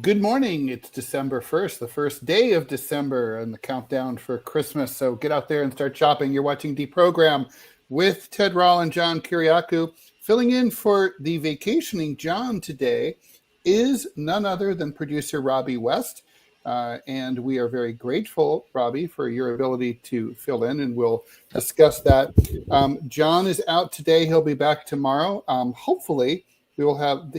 Good morning. It's December 1st, the first day of December and the countdown for Christmas. So get out there and start shopping. You're watching DeProgram with Ted Rall and John Kiriakou. Filling in for the vacationing John today is none other than producer Robbie West. And we are very grateful, Robbie, for your ability to fill in, and we'll discuss that. John is out today. He'll be back tomorrow. Hopefully, we will have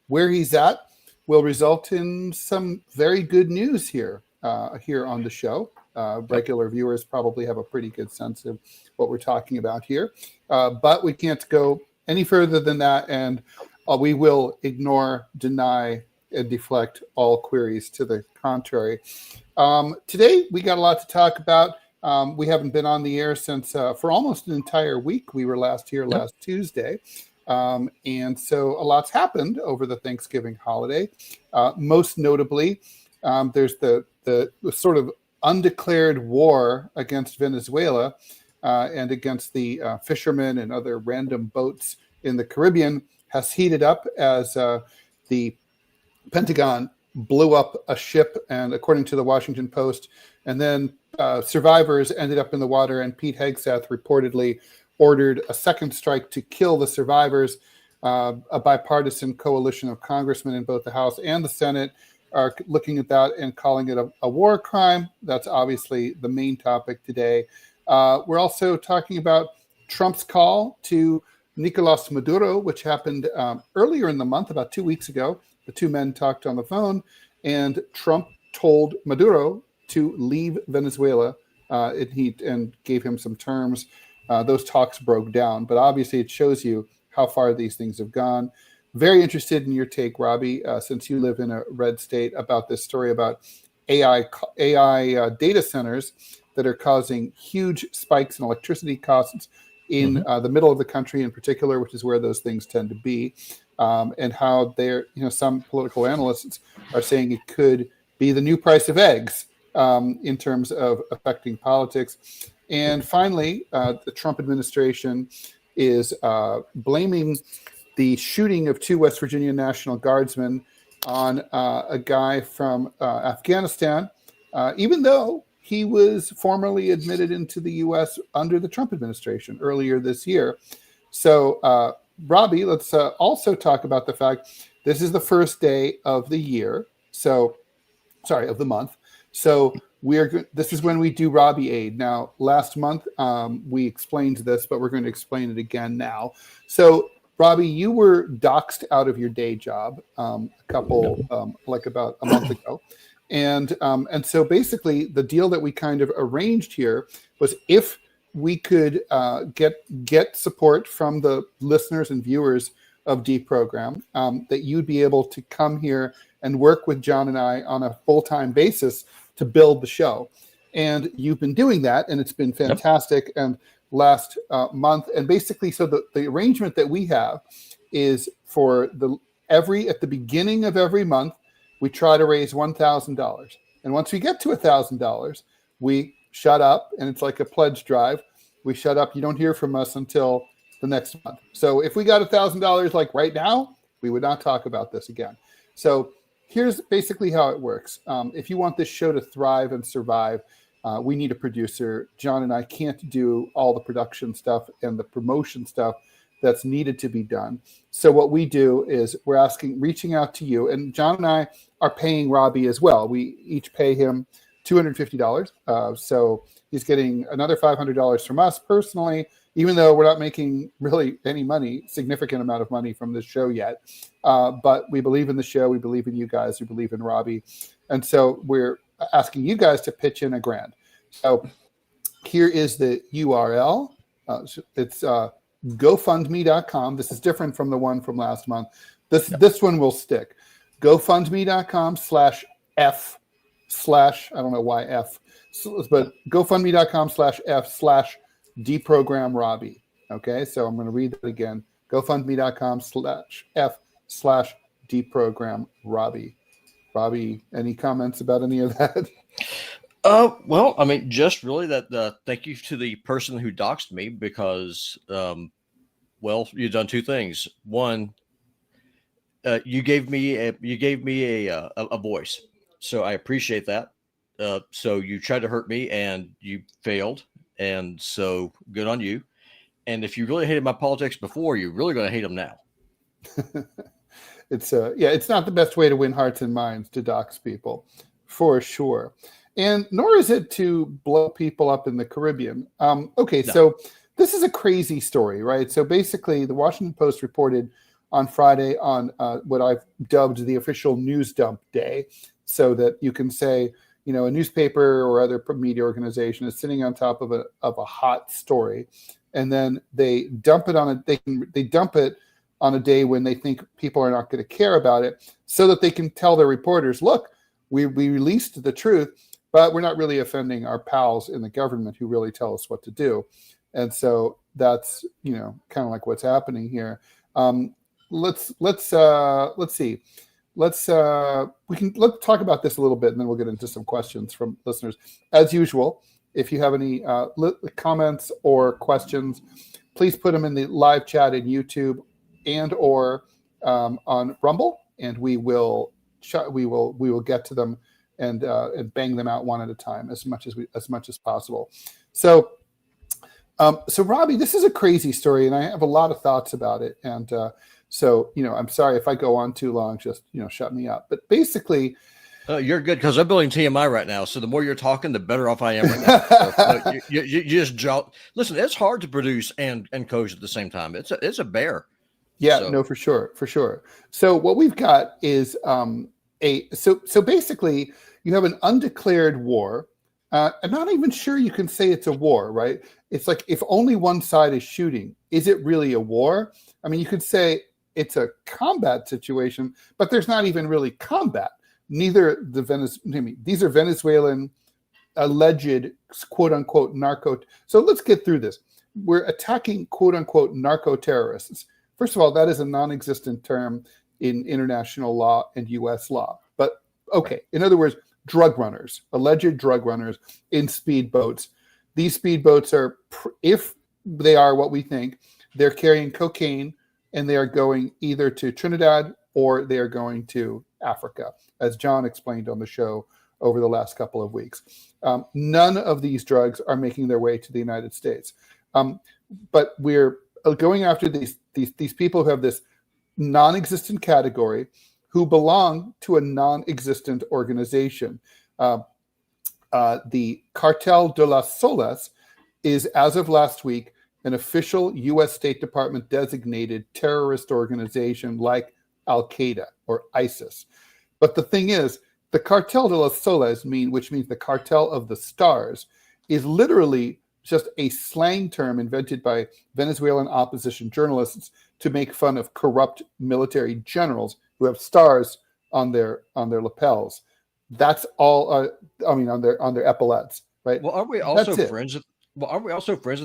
where he's at will result in some very good news here on the show. Regular viewers probably have a pretty good sense of what we're talking about here. But we can't go any further than that, and we will ignore, deny, and deflect all queries to the contrary. Today, we got a lot to talk about. We haven't been on the air since for almost an entire week. We were last Tuesday. And so a lot's happened over the Thanksgiving holiday. Most notably, there's the sort of undeclared war against Venezuela and against the fishermen and other random boats in the Caribbean has heated up as the Pentagon blew up a ship, and according to the Washington Post, and then survivors ended up in the water, and Pete Hegseth reportedly ordered a second strike to kill the survivors. A bipartisan coalition of congressmen in both the House and the Senate are looking at that and calling it a war crime. That's obviously the main topic today. We're also talking about Trump's call to Nicolas Maduro, which happened earlier in the month, about 2 weeks ago. The two men talked on the phone, and Trump told Maduro to leave Venezuela and gave him some terms. Those talks broke down, but obviously it shows you how far these things have gone. Very interested in your take, Robbie, since you live in a red state, about this story about AI data centers that are causing huge spikes in electricity costs in the middle of the country in particular, which is where those things tend to be, and how some political analysts are saying it could be the new price of eggs in terms of affecting politics. And finally, the Trump administration is blaming the shooting of two West Virginia National Guardsmen on a guy from Afghanistan, even though he was formally admitted into the U.S. under the Trump administration earlier this year. So, Robbie, let's also talk about the fact this is the first day of the year. Of the month. So this is when we do Robbie Aid. Now, last month we explained this, but we're going to explain it again now. So, Robbie, you were doxxed out of your day job about a month ago, and so basically the deal that we kind of arranged here was if we could get support from the listeners and viewers of DeProgram, that you'd be able to come here and work with John and I on a full-time basis to build the show. And you've been doing that, and it's been fantastic. Yep. And last month, and basically, so the arrangement that we have is for at the beginning of every month, we try to raise $1,000. And once we get to $1,000, we shut up, and it's like a pledge drive. We shut up. You don't hear from us until the next month. So if we got $1,000 like right now, we would not talk about this again. So here's basically how it works. If you want this show to thrive and survive, We need a producer. John and I can't do all the production stuff and the promotion stuff that's needed to be done. So what we do is we're reaching out to you, and John and I are paying Robbie as well. We each pay him $250. So he's getting another $500 from us personally, even though we're not making really any money, significant amount of money from this show yet. But we believe in the show. We believe in you guys. We believe in Robbie. And so we're asking you guys to pitch in $1,000. So here is the URL. It's GoFundMe.com. This is different from the one from last month. This one will stick. GoFundMe.com/F/ I don't know why F, but GoFundMe.com/F/DeProgram Robbie. Okay, so I'm going to read that again. GoFundMe.com/F/DeProgram Robbie. Robbie, any comments about any of that? Well, I mean, just really that. Thank you to the person who doxed me because, well, you've done two things. One, you gave me a voice, so I appreciate that. So you tried to hurt me and you failed, and so good on you. And if you really hated my politics before, you're really going to hate them now. It's not the best way to win hearts and minds to dox people, for sure. And nor is it to blow people up in the Caribbean. Okay, no. So this is a crazy story, right? So basically, the Washington Post reported on Friday on what I've dubbed the official news dump day, so that you can say, a newspaper or other media organization is sitting on top of a hot story, and then they dump it on a day when they think people are not going to care about it, so that they can tell their reporters, look, we released the truth, but we're not really offending our pals in the government who really tell us what to do. And so that's, kind of like what's happening here. Let's see. Let's talk about this a little bit, and then we'll get into some questions from listeners. As usual, if you have any comments or questions, please put them in the live chat in YouTube and or on Rumble, and we will get to them and bang them out one at a time as much as possible. So Robbie, this is a crazy story, and I have a lot of thoughts about it. And so I'm sorry if I go on too long. Just shut me up. But basically, you're good because I'm building TMI right now. So the more you're talking, the better off I am right now. So, you just listen. It's hard to produce and coach at the same time. It's a bear. Yeah, so. No, for sure. So what we've got is so basically you have an undeclared war. I'm not even sure you can say it's a war, right? It's like if only one side is shooting, is it really a war? I mean, you could say it's a combat situation, but there's not even really combat. These are Venezuelan alleged quote unquote narco. So let's get through this. We're attacking quote unquote narco terrorists. First of all, that is a non-existent term in international law and U.S. law. But okay, in other words, drug runners, alleged drug runners in speedboats. These speedboats are, if they are what we think, they're carrying cocaine, and they are going either to Trinidad or they are going to Africa, as John explained on the show over the last couple of weeks. None of these drugs are making their way to the United States. But we're going after these people who have this non-existent category, who belong to a non-existent organization. The Cartel de las Solas is, as of last week, an official U.S. State Department designated terrorist organization like Al-Qaeda or ISIS. But the thing is, the Cartel de las Solas, which means the Cartel of the Stars, is literally just a slang term invented by Venezuelan opposition journalists to make fun of corrupt military generals who have stars on their lapels. That's all. On their epaulets, right? Well, aren't we also friends with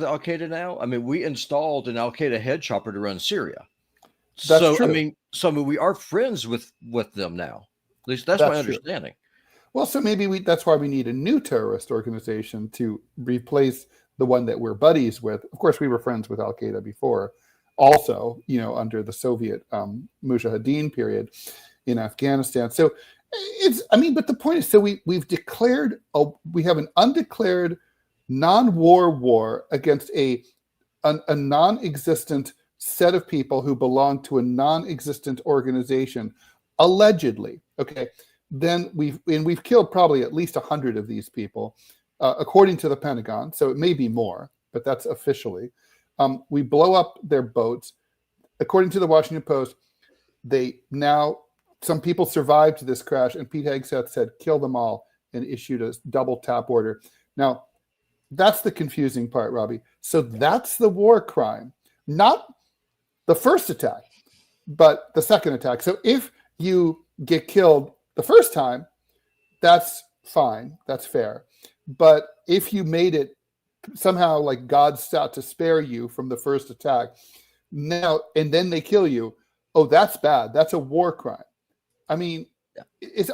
Al Qaeda now? I mean, we installed an Al Qaeda head chopper to run Syria. That's true. I mean, we are friends with them now. At least that's my understanding. Well, so maybe that's why we need a new terrorist organization to replace the one that we're buddies with. Of course, we were friends with Al Qaeda before, also, under the Soviet Mujahideen period in Afghanistan. So But the point is, so we've declared, we have an undeclared non-war war against a non-existent set of people who belong to a non-existent organization, allegedly. Okay, then we've killed probably at least 100 of these people, according to the Pentagon. So it may be more, but that's officially. We blow up their boats, according to the Washington Post. Some people survived this crash, and Pete Hegseth said, kill them all, and issued a double tap order. Now, that's the confusing part, Robbie. So that's the war crime, not the first attack, but the second attack. So if you get killed the first time, that's fine. That's fair. But if you made it somehow, like God sought to spare you from the first attack, now, and then they kill you, oh, that's bad. That's a war crime. I mean,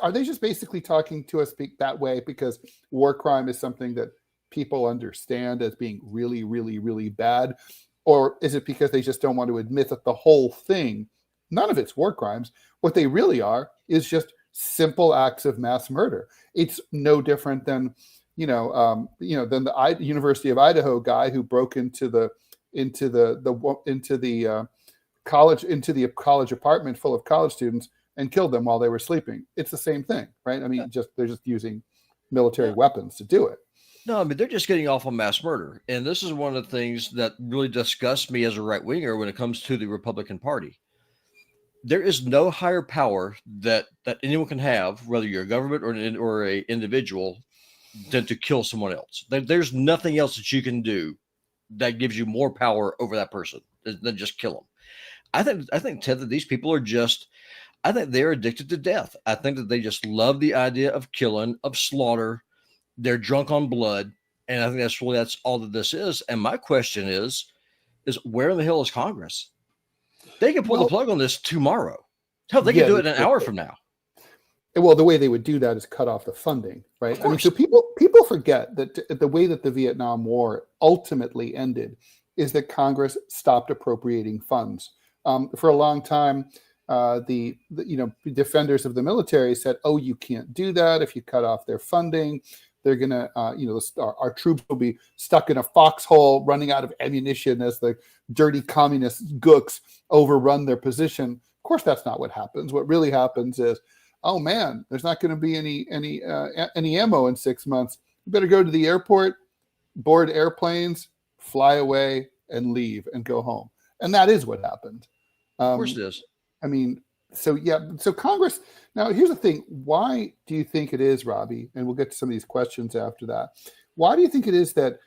are they just basically talking to us that way because war crime is something that people understand as being really, really, really bad? Or is it because they just don't want to admit that the whole thing, none of it's war crimes? What they really are is just simple acts of mass murder. It's no different than, than the University of Idaho guy who broke into the college apartment full of college students and killed them while they were sleeping. It's the same thing, right? I mean, they're just using military weapons to do it. No, I mean, they're just getting off on mass murder. And this is one of the things that really disgusts me as a right winger when it comes to the Republican Party. There is no higher power that anyone can have, whether you're a government or a individual, than to kill someone else. There's nothing else that you can do that gives you more power over that person than just kill them. I think, Ted, that these people are I think they're addicted to death. I think that they just love the idea of killing, of slaughter. They're drunk on blood. And I think that's all that this is. And my question is where in the hell is Congress? They can pull the plug on this tomorrow. Hell, they can do it in an hour from now. Well, the way they would do that is cut off the funding, right? I mean, so people forget that the way that the Vietnam War ultimately ended is that Congress stopped appropriating funds. For a long time, the defenders of the military said, "Oh, you can't do that. If you cut off their funding, they're gonna, our troops will be stuck in a foxhole, running out of ammunition as the dirty communist gooks overrun their position." Of course, that's not what happens. What really happens is, oh man, there's not going to be any ammo in 6 months. You better go to the airport, board airplanes, fly away, and leave and go home. And that is what happened. Of course it is. I mean, so Congress. Now, here's the thing. Why do you think it is, Robbie? And we'll get to some of these questions after that. Why do you think it is that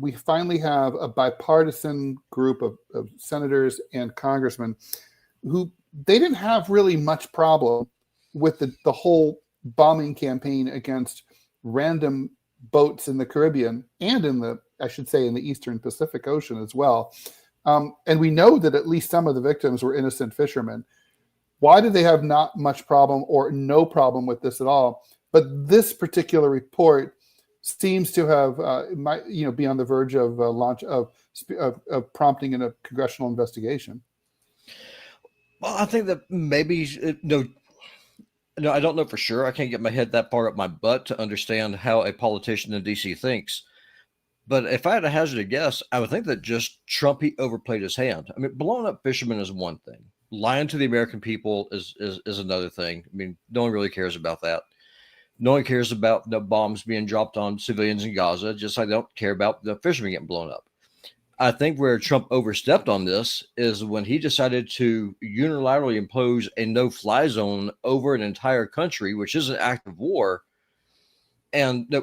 we finally have a bipartisan group of senators and congressmen who they didn't have really much problem with the whole bombing campaign against random boats in the Caribbean and in the Eastern Pacific Ocean as well. And we know that at least some of the victims were innocent fishermen. Why did they have not much problem or no problem with this at all? But this particular report seems to have, be on the verge of launch of prompting in a congressional investigation. Well, I think that maybe no, I don't know for sure. I can't get my head that far up my butt to understand how a politician in D.C. thinks. But if I had to hazard a guess, I would think that just Trump, he overplayed his hand. I mean, blowing up fishermen is one thing. Lying to the American people is another thing. I mean, no one really cares about that. No one cares about the bombs being dropped on civilians in Gaza, just like they don't care about the fishermen getting blown up. I think where Trump overstepped on this is when he decided to unilaterally impose a no-fly zone over an entire country, which is an act of war. And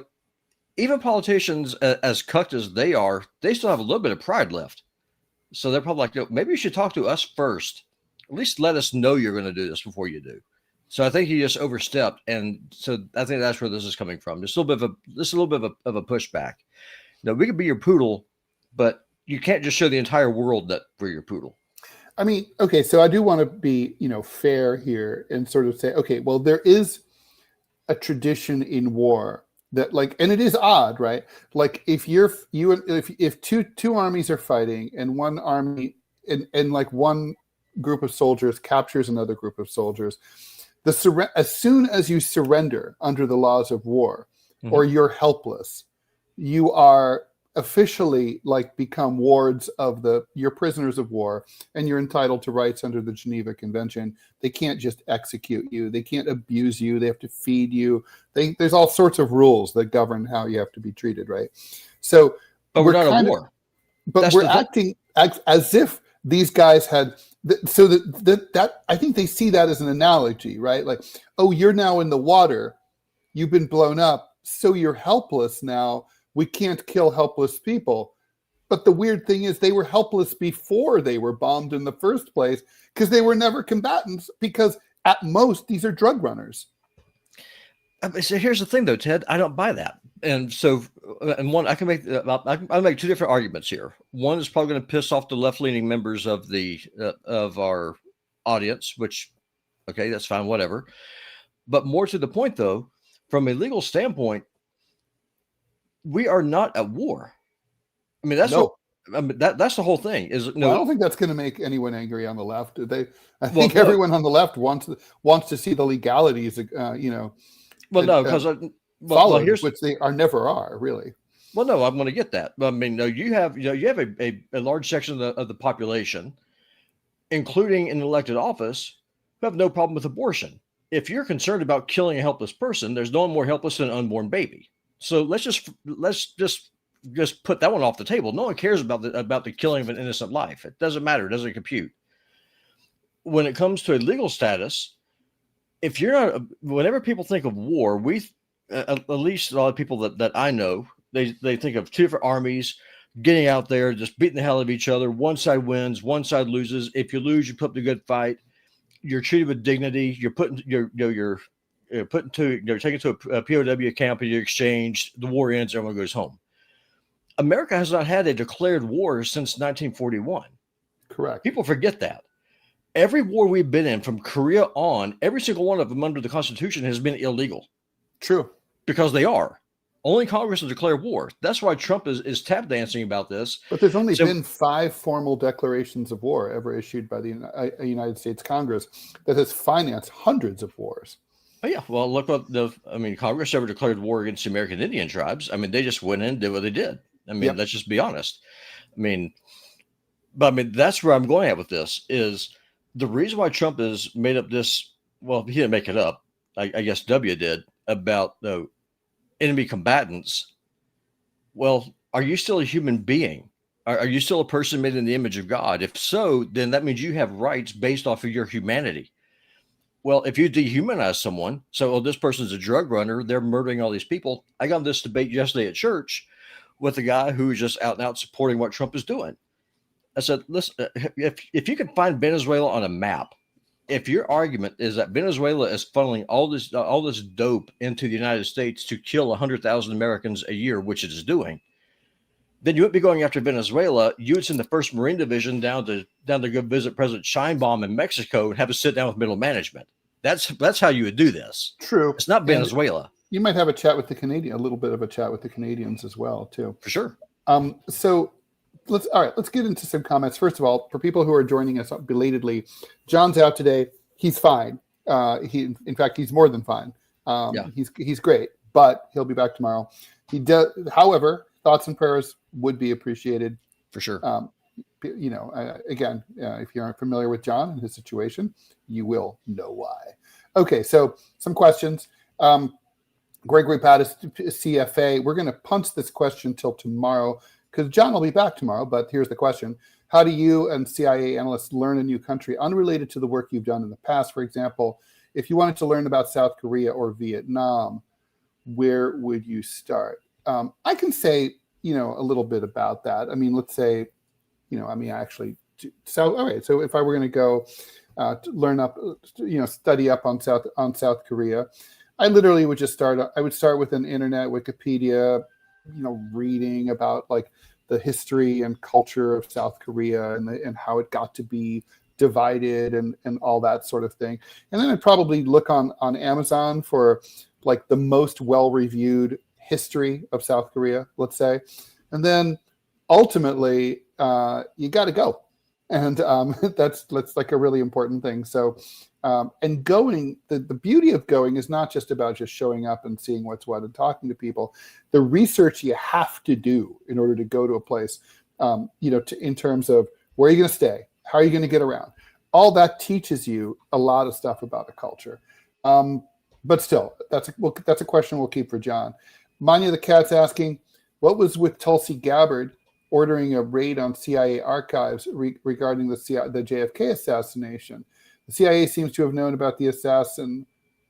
even politicians, as cucked as they are, they still have a little bit of pride left. So they're probably like, maybe you should talk to us first. At least let us know you're going to do this before you do. So I think he just overstepped. And so I think that's where this is coming from. Just a little bit of a pushback. Now, we could be your poodle, but you can't just show the entire world that we're your poodle. I mean, okay, so I do want to be, fair here and sort of say, okay, well, there is a tradition in war that, and it is odd, right? Like if two armies are fighting and one army and one group of soldiers captures another group of soldiers, as soon as you surrender under the laws of war, or you're helpless, you are officially like become wards of you're prisoners of war, and you're entitled to rights under the Geneva Convention. They can't just execute you. They can't abuse you. They have to feed you. There's all sorts of rules that govern how you have to be treated, right? So, but we're not at war. But that's we're acting as if these guys had. So that I think they see that as an analogy, right? Like, oh, you're now in the water. You've been blown up, so you're helpless now. We can't kill helpless people. But the weird thing is they were helpless before they were bombed in the first place, because they were never combatants, because at most these are drug runners. So here's the thing, though, Ted. I don't buy that. And so, one, I can make two different arguments here. One is probably going to piss off the left-leaning members of of our audience, which, okay, that's fine, whatever. But more to the point, though, from a legal standpoint, we are not at war. I mean, that's that's the whole thing. I don't think that's going to make anyone angry on the left. I think everyone on the left wants to see the legalities, followed, which they never are, really. Well, no, I'm going to get that. I mean, no, you have a large section of the population, including in elected office, who have no problem with abortion. If you're concerned about killing a helpless person, there's no one more helpless than an unborn baby. So let's just put that one off the table. No one cares about the killing of an innocent life. It doesn't matter. It doesn't compute. When it comes to a legal status, if you're not, whenever people think of war, at least a lot of people that I know, they think of two different armies getting out there, just beating the hell out of each other. One side wins, one side loses. If you lose, you put up a good fight. You're treated with dignity. You're taken to a POW camp and you're exchanged. The war ends. Everyone goes home. America has not had a declared war since 1941. Correct. People forget that. Every war we've been in from Korea on, every single one of them under the Constitution has been illegal. True. Because they are. Only Congress has declared war. That's why Trump is tap dancing about this. But there's only been 5 formal declarations of war ever issued by the United States Congress that has financed hundreds of wars. Oh, yeah. Well, look what Congress never declared war against the American Indian tribes. I mean, they just went in and did what they did. I mean, Let's just be honest. That's where I'm going at with this is the reason why Trump has made up this. Well, he didn't make it up. I guess W did about the enemy combatants. Well, are you still a human being? Are you still a person made in the image of God? If so, then that means you have rights based off of your humanity. Well, if you dehumanize someone, this person's a drug runner, they're murdering all these people. I got this debate yesterday at church with a guy who was just out and out supporting what Trump is doing. I said, listen, if you can find Venezuela on a map, if your argument is that Venezuela is funneling all this dope into the United States to kill 100,000 Americans a year, which it is doing, then you wouldn't be going after Venezuela. You would send the 1st Marine Division down to go visit President Sheinbaum in Mexico and have a sit down with middle management. That's how you would do this. True. It's not Venezuela. You might have a little bit of a chat with the Canadians as well, too. For sure. So let's get into some comments. First of all, for people who are joining us belatedly, John's out today. He's fine. In fact, he's more than fine. He's great, but he'll be back tomorrow. However, thoughts and prayers would be appreciated. For sure. Again, if you aren't familiar with John and his situation, you will know why. Okay, so some questions. Gregory Pattis, CFA. We're going to punch this question till tomorrow because John will be back tomorrow, but here's the question. How do you and CIA analysts learn a new country unrelated to the work you've done in the past? For example, if you wanted to learn about South Korea or Vietnam, where would you start? I can say, a little bit about that. I mean, let's say, so if I were going to go learn up, study up on South Korea, I literally would just start with an internet Wikipedia, reading about like the history and culture of South Korea and how it got to be divided and all that sort of thing. And then I'd probably look on Amazon for like the most well-reviewed history of South Korea, let's say. And then ultimately, you got to go. And that's like a really important thing. So, and going, the beauty of going is not just about just showing up and seeing what's what and talking to people. The research you have to do in order to go to a place, in terms of where are you going to stay, how are you going to get around, all that teaches you a lot of stuff about a culture. But still, that's a question we'll keep for John. Manya the Cat's asking, what was with Tulsi Gabbard ordering a raid on CIA archives regarding the JFK assassination? The CIA seems to have known about the assassin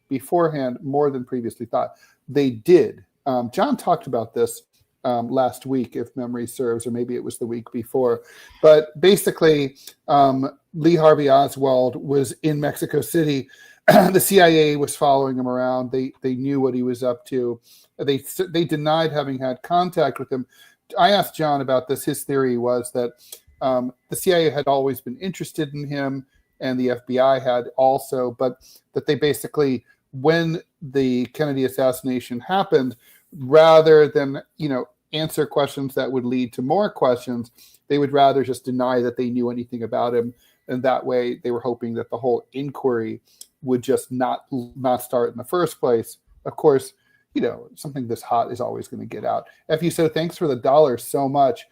beforehand more than previously thought. They did. John talked about this last week, if memory serves, or maybe it was the week before. But basically, Lee Harvey Oswald was in Mexico City. The CIA was following him around. They knew what he was up to. They denied having had contact with him. I asked John about this. His theory was that the CIA had always been interested in him, and the FBI had also, but that they basically, when the Kennedy assassination happened, rather than answer questions that would lead to more questions, they would rather just deny that they knew anything about him, and that way they were hoping that the whole inquiry would just not start in the first place. Of course, something this hot is always going to get out. F.U. So thanks for the $1 so much.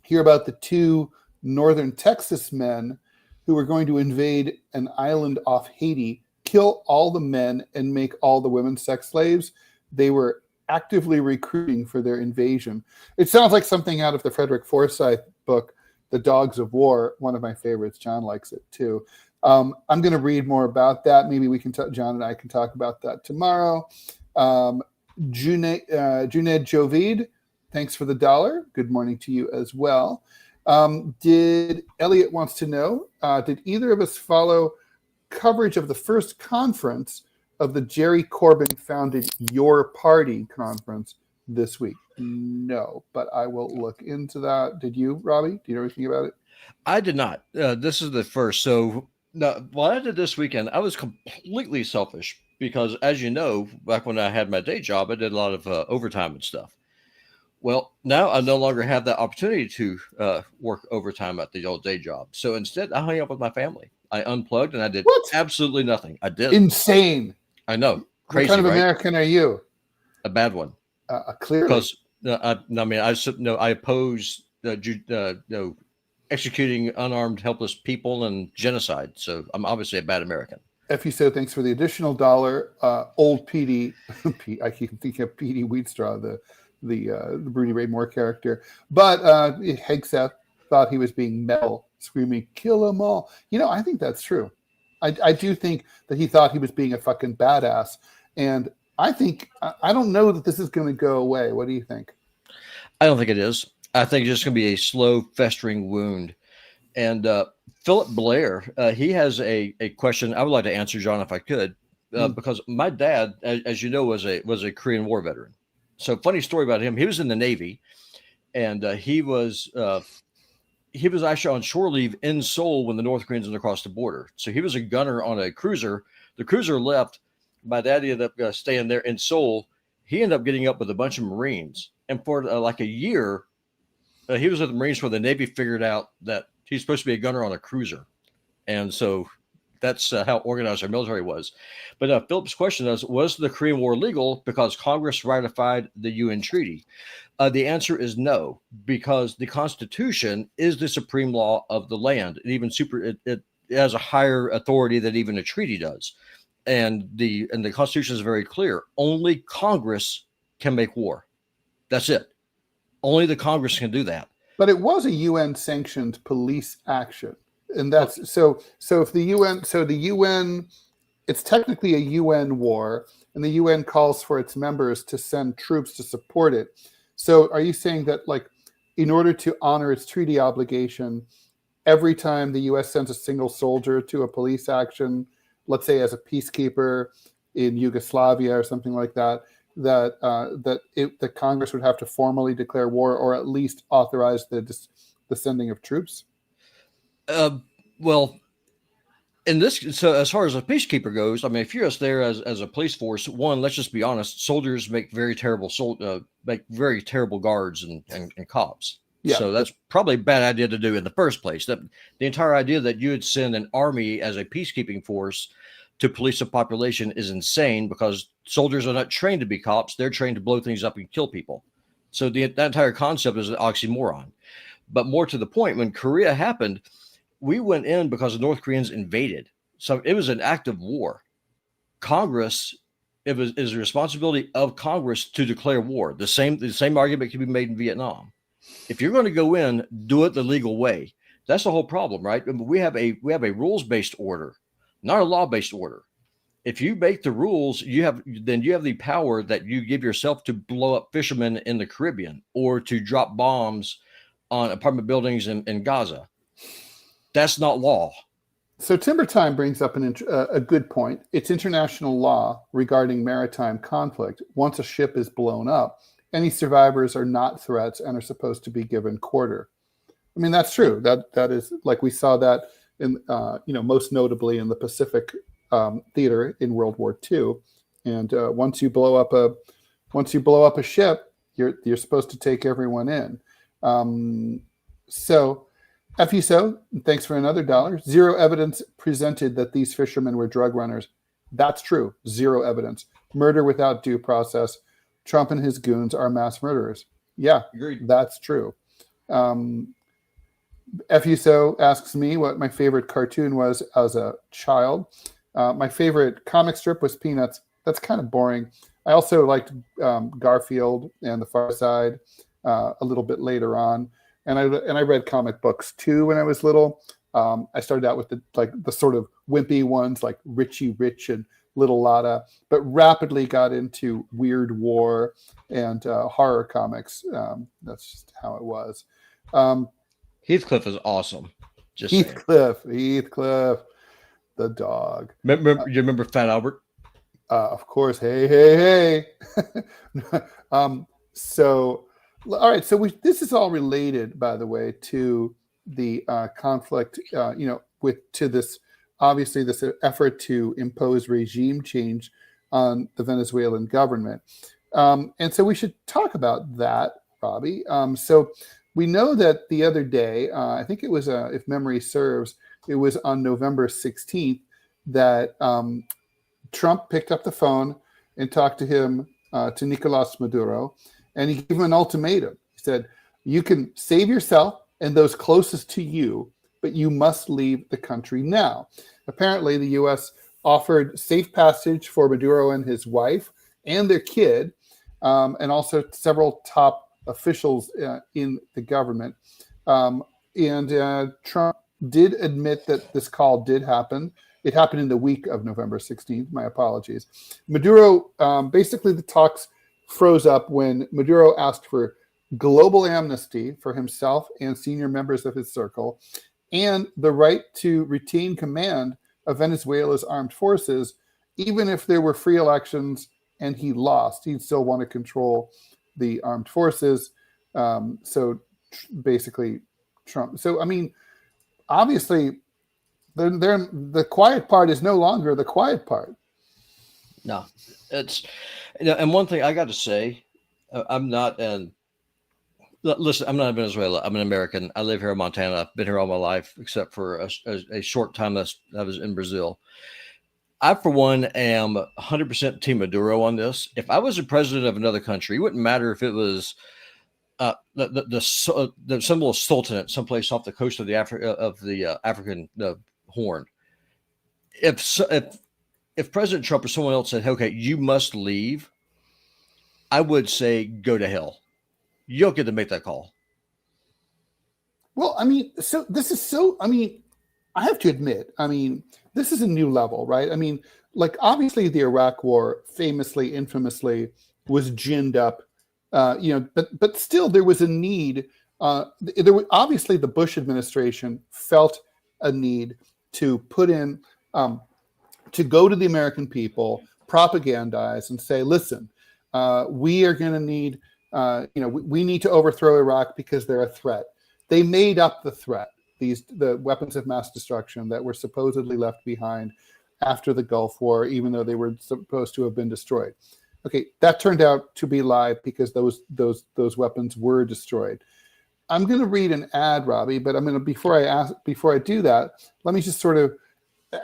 Hear about the 2 northern Texas men who were going to invade an island off Haiti, kill all the men, and make all the women sex slaves. They were actively recruiting for their invasion. It sounds like something out of the Frederick Forsyth book, The Dogs of War, one of my favorites. John likes it too. I'm going to read more about that. Maybe we can John and I can talk about that tomorrow. Junaid Jovid, thanks for the $1. Good morning to you as well. Elliot wants to know, did either of us follow coverage of the first conference of the Jerry Corbyn founded Your Party conference this week? No, but I will look into that. Did you, Robbie? Do you know anything about it? I did not. This is the first. So what I did this weekend, I was completely selfish because, as you know, back when I had my day job, I did a lot of overtime and stuff. Well, now I no longer have that opportunity to work overtime at the old day job. So instead, I hung out with my family. I unplugged and I did absolutely nothing. I did. Insane. I know. Crazy, what kind of right? American are you? A bad one. Clearly. Because I oppose executing unarmed, helpless people and genocide. So I'm obviously a bad American. F.U. So thanks for the additional $1. Old Petey, I keep thinking of Petey Wheatstraw, the Rudy Ray Moore character. But Hegseth thought he was being metal, screaming, kill them all. I think that's true. I do think that he thought he was being a fucking badass. And I don't know that this is going to go away. What do you think? I don't think it is. I think it's just going to be a slow, festering wound. And Philip Blair, he has a question I would like to answer, John, if I could, because my dad, as you know, was a Korean War veteran. So funny story about him. He was in the Navy, and he was actually on shore leave in Seoul when the North Koreans went across the border. So he was a gunner on a cruiser. The cruiser left. My dad ended up staying there in Seoul. He ended up getting up with a bunch of Marines. And for like a year, he was with the Marines where the Navy figured out that he's supposed to be a gunner on a cruiser. And so that's how organized our military was. But Philip's question is, was the Korean War legal because Congress ratified the UN treaty? The answer is no, because the Constitution is the supreme law of the land. It even it has a higher authority than even a treaty does. And the Constitution is very clear. Only Congress can make war. That's it. Only the Congress can do that. But it was a UN sanctioned police action. And that's so if the UN, it's technically a UN war, and the UN calls for its members to send troops to support it. So are you saying that, like, in order to honor its treaty obligation, every time the US sends a single soldier to a police action, let's say as a peacekeeper in Yugoslavia or something like that, that Congress would have to formally declare war or at least authorize the sending of troops? Well, in this, so as far as a peacekeeper goes, I mean, if you're us there as a police force, one, let's just be honest, soldiers make very terrible guards and cops. Yeah. So that's probably a bad idea to do in the first place. That the entire idea that you would send an army as a peacekeeping force to police a population is insane, because soldiers are not trained to be cops. They're trained to blow things up and kill people. So that entire concept is an oxymoron. But more to the point, when Korea happened, we went in because the North Koreans invaded. So it was an act of war. Congress, it is the responsibility of Congress to declare war. The same argument can be made in Vietnam. If you're going to go in, do it the legal way. That's the whole problem, right? We have a rules-based order, not a law-based order. If you make the rules, you have the power that you give yourself to blow up fishermen in the Caribbean or to drop bombs on apartment buildings in Gaza. That's not law. So Timber Time brings up a good point. It's international law regarding maritime conflict. Once a ship is blown up, any survivors are not threats and are supposed to be given quarter. I mean, that's true. That is, like, we saw that in most notably in the Pacific theater in World War II. And once you blow up a ship, you're supposed to take everyone in. So, FUSO, thanks for another $1. Zero evidence presented that these fishermen were drug runners. That's true. Zero evidence. Murder without due process. Trump and his goons are mass murderers. Yeah, agreed. That's true. FUSO asks me what my favorite cartoon was as a child. My favorite comic strip was Peanuts. That's kind of boring. I also liked Garfield and The Far Side a little bit later on. And I read comic books too when I was little. I started out with the sort of wimpy ones like Richie Rich and Little Lotta, but rapidly got into Weird War and horror comics. That's just how it was. Heathcliff is awesome. Heathcliff, the dog. You remember Fat Albert? Of course. Hey. So, all right. So this is all related, by the way, to the conflict. To this, obviously, this effort to impose regime change on the Venezuelan government, and so we should talk about that, Robbie. So we know that the other day, I think it was, if memory serves, it was on November 16th that Trump picked up the phone and talked to Nicolas Maduro, and he gave him an ultimatum. He said, you can save yourself and those closest to you, but you must leave the country now. Apparently, the U.S. offered safe passage for Maduro and his wife and their kid, and also several top officials in the government. And Trump did admit that this call did happen. It happened in the week of November 16th. My apologies. Maduro, basically the talks froze up when Maduro asked for global amnesty for himself and senior members of his circle, and the right to retain command of Venezuela's armed forces, even if there were free elections and he lost. He'd still want to control the armed forces. So basically, Trump. So, I mean, obviously, the quiet part is no longer the quiet part. No, it's, and one thing I got to say, I'm not in Venezuela. I'm an American. I live here in Montana. I've been here all my life, except for a short time that I was in Brazil. I, for one, am 100% Team Maduro on this. If I was the president of another country, it wouldn't matter if it was the symbol of sultanate someplace off the coast of the African Horn. If President Trump or someone else said, "Okay, you must leave," I would say, "Go to hell. You don't get to make that call." Well, I mean, so this is so. I mean, I have to admit, I mean, this is a new level, right? I mean, like, obviously the Iraq War famously, infamously was ginned up, but still there was a need. Obviously the Bush administration felt a need to put in, to go to the American people, propagandize and say, listen, we are going to need, we need to overthrow Iraq because they're a threat. They made up the threat. The weapons of mass destruction that were supposedly left behind after the Gulf War, even though they were supposed to have been destroyed. Okay, that turned out to be lie because those weapons were destroyed. I'm going to read an ad, Robbie, but I'm going to before I do that, let me just sort of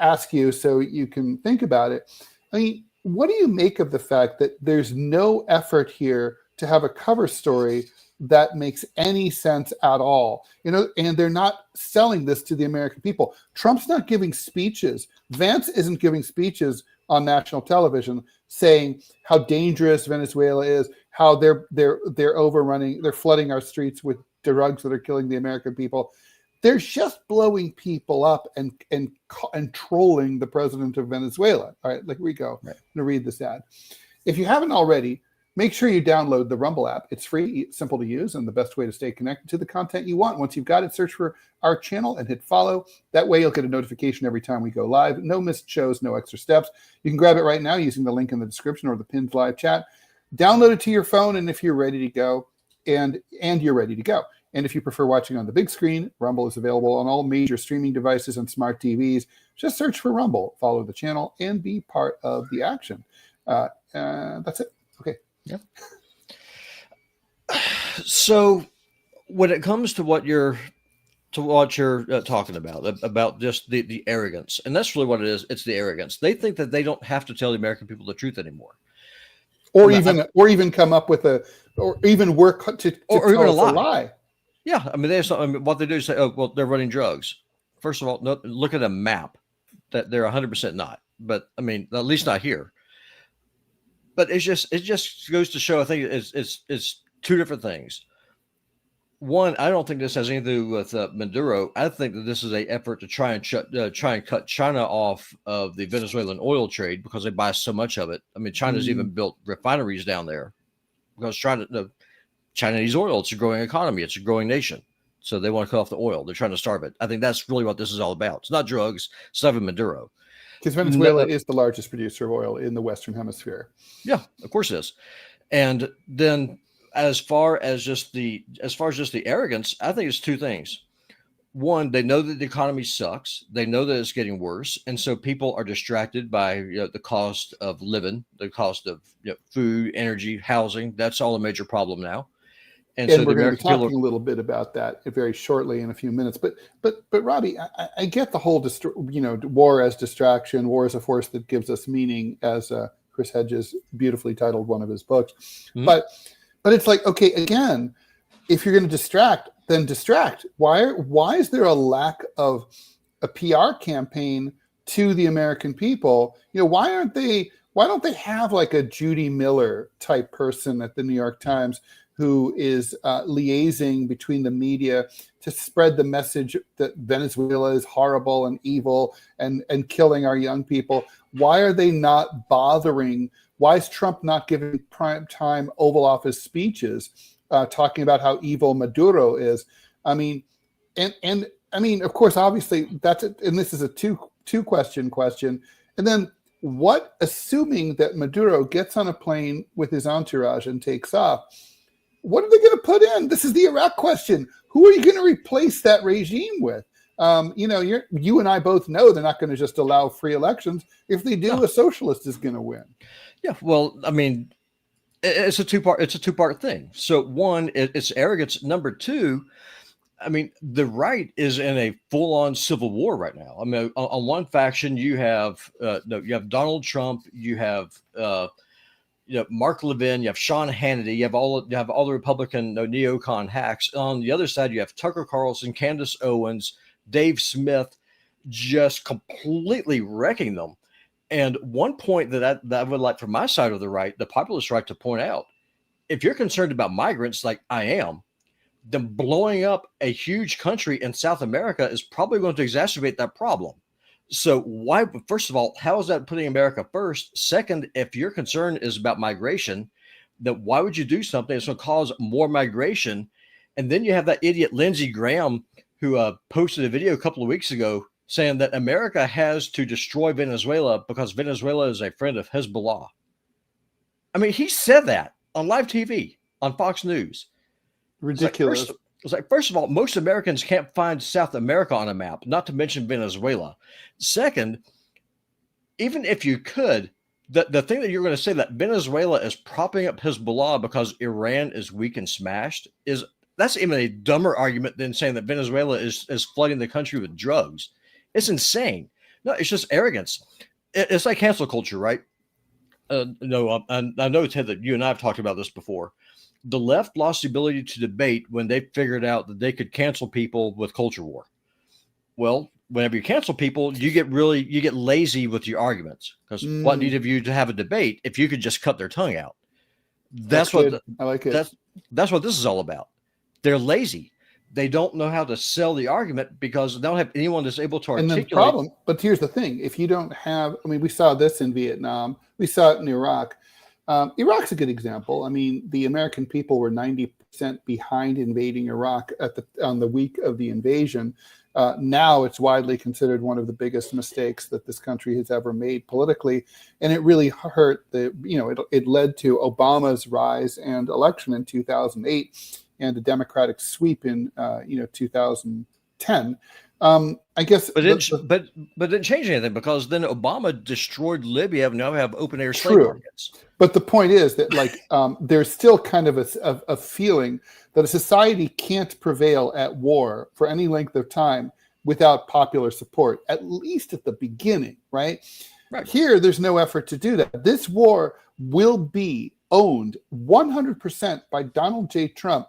ask you so you can think about it. I mean, what do you make of the fact that there's no effort here to have a cover story that makes any sense at all? And they're not selling this to the American people. Trump's not giving speeches. Vance isn't giving speeches on national television saying how dangerous Venezuela is, how they're overrunning, they're flooding our streets with drugs that are killing the American people. They're just blowing people up and trolling the president of Venezuela. All right, here we go. Right. I'm going to read this ad. If you haven't already, make sure you download the Rumble app. It's free, it's simple to use, and the best way to stay connected to the content you want. Once you've got it, search for our channel and hit follow. That way you'll get a notification every time we go live. No missed shows, no extra steps. You can grab it right now using the link in the description or the pinned live chat. Download it to your phone, and if you're ready to go, and you're ready to go. And if you prefer watching on the big screen, Rumble is available on all major streaming devices and smart TVs. Just search for Rumble, follow the channel, and be part of the action. That's it. Okay. Yeah. So when it comes to what you're talking about just the arrogance, and that's really what it is. It's the arrogance. They think that they don't have to tell the American people the truth anymore. Or even come up with or even work to or tell even us a lie. Yeah, I mean, what they do is say, "Oh, well, they're running drugs." First of all, look at a map that they're 100% not. But I mean, at least not here. But it just goes to show. I think it's two different things. One, I don't think this has anything to do with Maduro. I think that this is an effort to try and cut China off of the Venezuelan oil trade because they buy so much of it. I mean, China's even built refineries down there because China needs oil. It's a growing economy. It's a growing nation. So they want to cut off the oil. They're trying to starve it. I think that's really what this is all about. It's not drugs. It's not even Maduro. Because Venezuela is the largest producer of oil in the Western Hemisphere. Yeah, of course it is. And then as far as just the arrogance, I think it's two things. One, they know that the economy sucks. They know that it's getting worse. And so people are distracted by the cost of living, the cost of food, energy, housing. That's all a major problem now. And so we're going to be talking a little bit about that very shortly in a few minutes. But Robbie, I get the whole war as distraction, war as a force that gives us meaning, as Chris Hedges beautifully titled one of his books. Mm-hmm. But it's like, okay, again, if you're going to distract, then distract. Why is there a lack of a PR campaign to the American people? Why don't they have like a Judy Miller type person at the New York Times who is liaising between the media to spread the message that Venezuela is horrible and evil and killing our young people? Why are they not bothering? Why is Trump not giving prime time Oval Office speeches talking about how evil Maduro is? I mean, and I mean, of course, obviously that's it. And this is a two question. And then what, assuming that Maduro gets on a plane with his entourage and takes off, what are they going to put in? This is the Iraq question. Who are you going to replace that regime with? You and I both know they're not going to just allow free elections. If they do, a socialist is going to win. Yeah, well, I mean, it's a two-part thing. So one, it's arrogance. Number two, I mean, the right is in a full-on civil war right now. I mean, on one faction, you have Donald Trump, you have Mark Levin, you have Sean Hannity, you have all the Republican neocon hacks. On the other side, you have Tucker Carlson, Candace Owens, Dave Smith, just completely wrecking them. And one point that I would like from my side of the right, the populist right, to point out, if you're concerned about migrants like I am, then blowing up a huge country in South America is probably going to exacerbate that problem. So why, first of all, how is that putting America first? Second, if your concern is about migration, then why would you do something that's going to cause more migration? And then you have that idiot Lindsey Graham who posted a video a couple of weeks ago saying that America has to destroy Venezuela because Venezuela is a friend of Hezbollah. I mean, he said that on live TV on Fox News. Ridiculous. It's like, first of all, most Americans can't find South America on a map, not to mention Venezuela. Second, even if you could, the thing that you're going to say that Venezuela is propping up Hezbollah because Iran is weak and smashed is that's even a dumber argument than saying that Venezuela is flooding the country with drugs. It's insane. No, it's just arrogance. It's like cancel culture, right? No, I know, Ted, that you and I have talked about this before. The left lost the ability to debate when they figured out that they could cancel people with culture war. Well, whenever you cancel people, you get lazy with your arguments, because what need of you to have a debate if you could just cut their tongue out? That's what I like it. That's what this is all about. They're lazy. They don't know how to sell the argument because they don't have anyone that's able to articulate. And the problem, but here's the thing: if you don't have, I mean, we saw this in Vietnam, we saw it in Iraq. Iraq's a good example. I mean, the American people were 90% behind invading Iraq on the week of the invasion. Now it's widely considered one of the biggest mistakes that this country has ever made politically, and it really hurt it led to Obama's rise and election in 2008 and a Democratic sweep in 2010. I guess, but it didn't change anything, because then Obama destroyed Libya, and now we have open air slave markets. But the point is that, like, there's still kind of a feeling that a society can't prevail at war for any length of time without popular support, at least at the beginning, right? Right. Here, there's no effort to do that. This war will be owned 100% by Donald J. Trump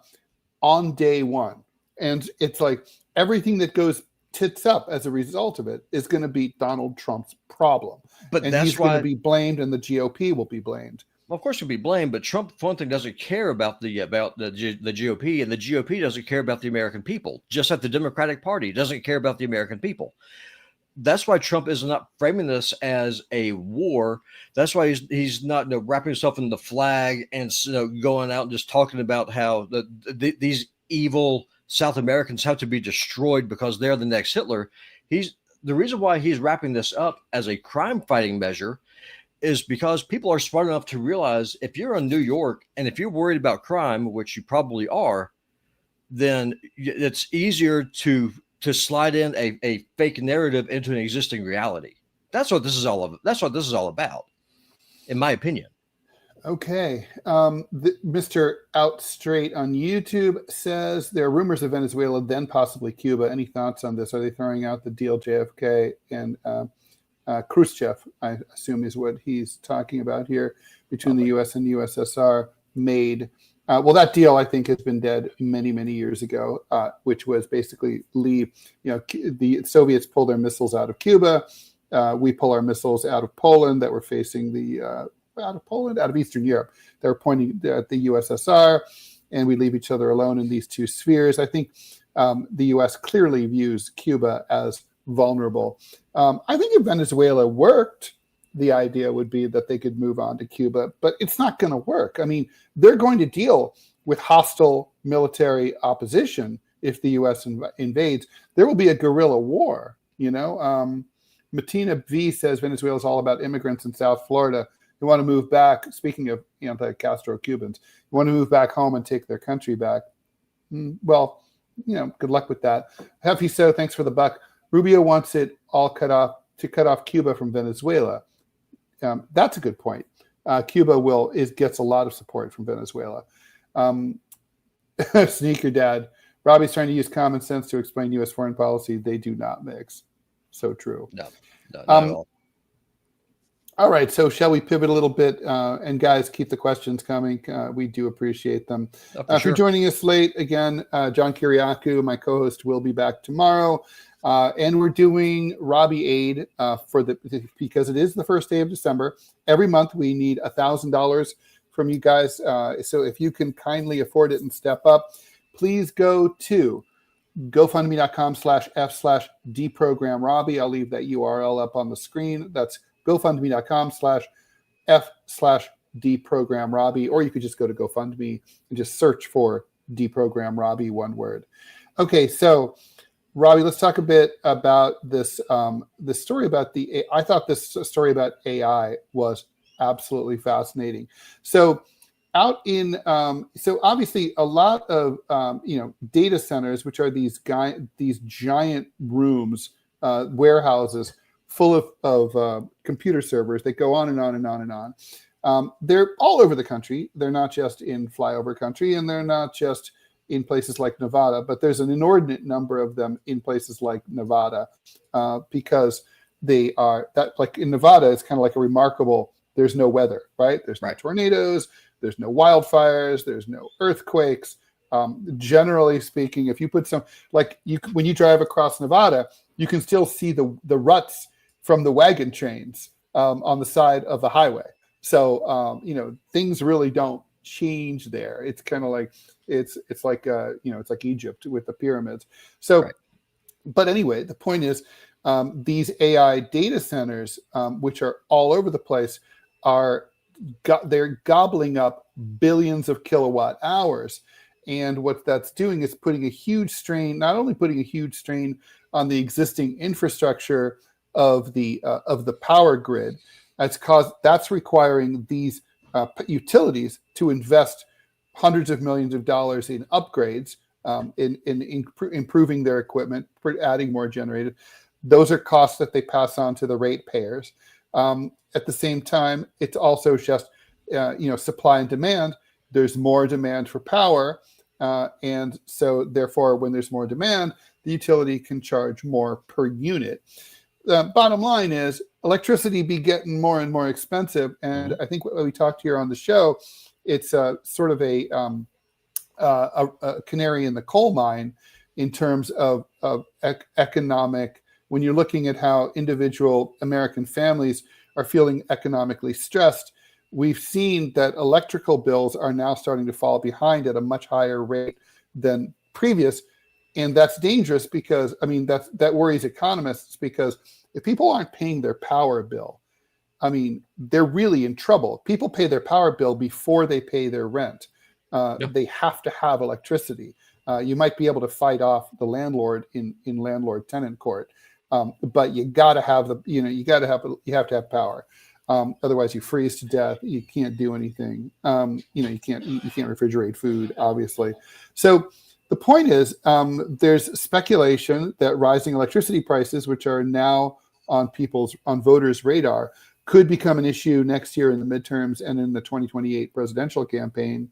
on day one. And it's like everything that goes tits up as a result of it is going to be Donald Trump's problem. And he's going to be blamed, and the GOP will be blamed. Well, of course, he'll be blamed, but Trump, for one thing, doesn't care about the GOP, and the GOP doesn't care about the American people. Just like the Democratic Party doesn't care about the American people. That's why Trump is not framing this as a war. That's why he's not wrapping himself in the flag and going out and just talking about how these evil South Americans have to be destroyed because they're the next Hitler. The reason why he's wrapping this up as a crime fighting measure is because people are smart enough to realize if you're in New York and if you're worried about crime, which you probably are, then it's easier to slide in a fake narrative into an existing reality. That's what this is all about, in my opinion. Okay. Mr. Out Straight on YouTube says there are rumors of Venezuela, then possibly Cuba. Any thoughts on this? Are they throwing out the deal JFK and Khrushchev, I assume is what he's talking about here, between the U.S. and USSR made? Well, that deal, I think, has been dead many, many years ago, which was basically leave. The Soviets pull their missiles out of Cuba. We pull our missiles out of Poland that were facing out of Eastern Europe. They were pointing at the USSR, and we leave each other alone in these two spheres. I think the U.S. clearly views Cuba as vulnerable. I think if Venezuela worked, the idea would be that they could move on to Cuba, but it's not going to work. I mean, they're going to deal with hostile military opposition if the U.S. invades. There will be a guerrilla war, Martina V says Venezuela is all about immigrants in South Florida who want to move back. Speaking of anti-Castro Cubans, who want to move back home and take their country back. Well, good luck with that. Hefty So, thanks for the buck. Rubio wants it all cut off Cuba from Venezuela. That's a good point. Cuba gets a lot of support from Venezuela. Sneaker Dad, Robbie's trying to use common sense to explain U.S. foreign policy. They do not mix. So true. No, not at all. All right, so shall we pivot a little bit? And guys, keep the questions coming. We do appreciate them. If you're joining us late, again, John Kiriakou, my co-host, will be back tomorrow. And we're doing Robbie Aid because it is the first day of December. Every month we need $1,000 from you guys. So if you can kindly afford it and step up, please go to GoFundMe.com/F/DeProgram Robbie. I'll leave that URL up on the screen. That's GoFundMe.com/F/DeProgram Robbie, or you could just go to GoFundMe and just search for DeProgram Robbie, one word. Okay, so Robbie, let's talk a bit about this story about I thought this story about AI was absolutely fascinating. So so obviously a lot of data centers, which are these giant rooms, warehouses full of computer servers that go on and on and on and on. They're all over the country. They're not just in flyover country, and they're not just in places like Nevada, but there's an inordinate number of them in places like Nevada because they are that, like in Nevada, it's kind of like a remarkable, there's no weather, right? There's no tornadoes, there's no wildfires, there's no earthquakes. Generally speaking, if you put some, like when you drive across Nevada, you can still see the ruts from the wagon trains on the side of the highway. So, things really don't change there. It's kind of like, it's like, it's like Egypt with the pyramids. So, But anyway, the point is, these AI data centers, which are all over the place, they're gobbling up billions of kilowatt hours. And what that's doing is putting a huge strain, not only putting a huge strain on the existing infrastructure of the power grid, that's requiring these utilities to invest hundreds of millions of dollars in upgrades, in improving their equipment, adding more generators. Those are costs that they pass on to the ratepayers. At the same time, it's also just supply and demand. There's more demand for power, and so therefore, when there's more demand, the utility can charge more per unit. The bottom line is electricity be getting more and more expensive, and I think what we talked here on the show, it's sort of a canary in the coal mine in terms of economic. When you're looking at how individual American families are feeling economically stressed, we've seen that electrical bills are now starting to fall behind at a much higher rate than previous. And that's dangerous because, that worries economists, because if people aren't paying their power bill, they're really in trouble. People pay their power bill before they pay their rent. They have to have electricity. You might be able to fight off the landlord in landlord-tenant court, but you got to have you have to have power. Otherwise, you freeze to death. You can't do anything. You can't refrigerate food, obviously. So the point is, there's speculation that rising electricity prices, which are now on voters' radar, could become an issue next year in the midterms and in the 2028 presidential campaign.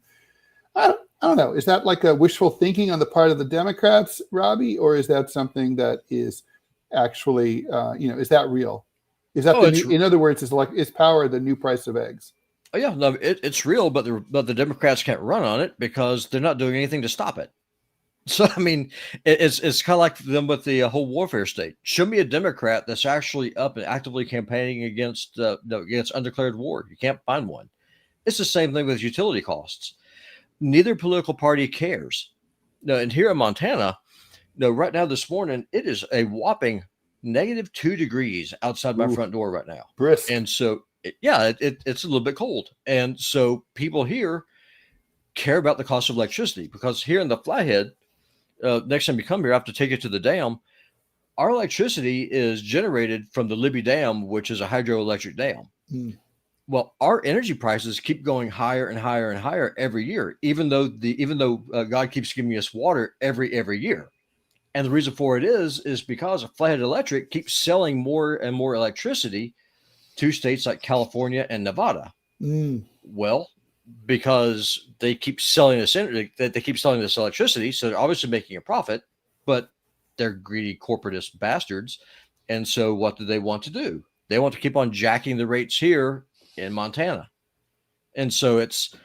I don't know. Is that like a wishful thinking on the part of the Democrats, Robbie, or is that something that is actually, is that real? Is that in other words, is power the new price of eggs? Oh yeah, no, it's real, but the Democrats can't run on it because they're not doing anything to stop it. So it's kind of like them with the whole warfare state. Show me a Democrat that's actually up and actively campaigning against undeclared war. You can't find one. It's the same thing with utility costs. Neither political party cares. No, and here in Montana, right now this morning, it is a whopping -2 degrees outside my front door right now. Brisk. And so, it's a little bit cold. And so people here care about the cost of electricity, because here in the Flathead, next time you come here, I have to take you to the dam. Our electricity is generated from the Libby Dam, which is a hydroelectric dam. Well, our energy prices keep going higher and higher and higher every year, even though God keeps giving us water every year. And the reason for it is because Flathead Electric keeps selling more and more electricity to states like California and Nevada. Well, because they keep selling this electricity, so they're obviously making a profit, but they're greedy corporatist bastards. And so what do they want to do? They want to keep on jacking the rates here in Montana. And so as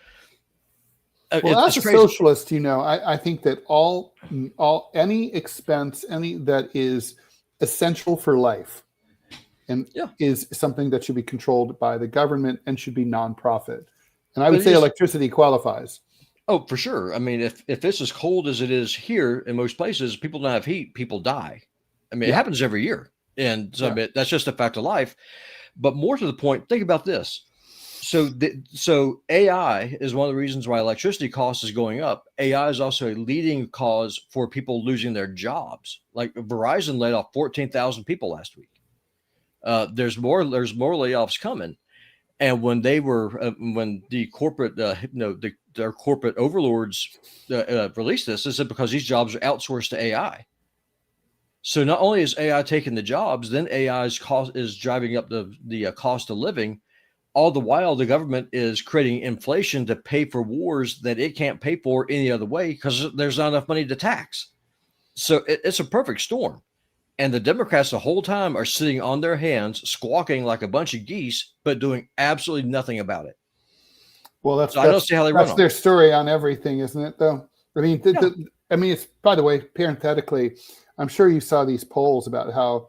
a socialist, I think that any expense, that is essential for life, and is something that should be controlled by the government and should be nonprofit. And I would say electricity qualifies. Oh, for sure. If it's as cold as it is here in most places, people don't have heat, people die. It happens every year. And so that's just a fact of life. But more to the point, think about this. So AI is one of the reasons why electricity cost is going up. AI is also a leading cause for people losing their jobs. Like Verizon laid off 14,000 people last week. There's more layoffs coming. And when when the corporate, their corporate overlords released this, they said because these jobs are outsourced to AI. So not only is AI taking the jobs, then AI's cost is driving up the cost of living All the while, the government is creating inflation to pay for wars that it can't pay for any other way because there's not enough money to tax. So it's a perfect storm. And the Democrats the whole time are sitting on their hands, squawking like a bunch of geese, but doing absolutely nothing about it. Well, I don't see how they run. That's their story on everything, isn't it? Though I mean, it's, by the way, parenthetically, I'm sure you saw these polls about how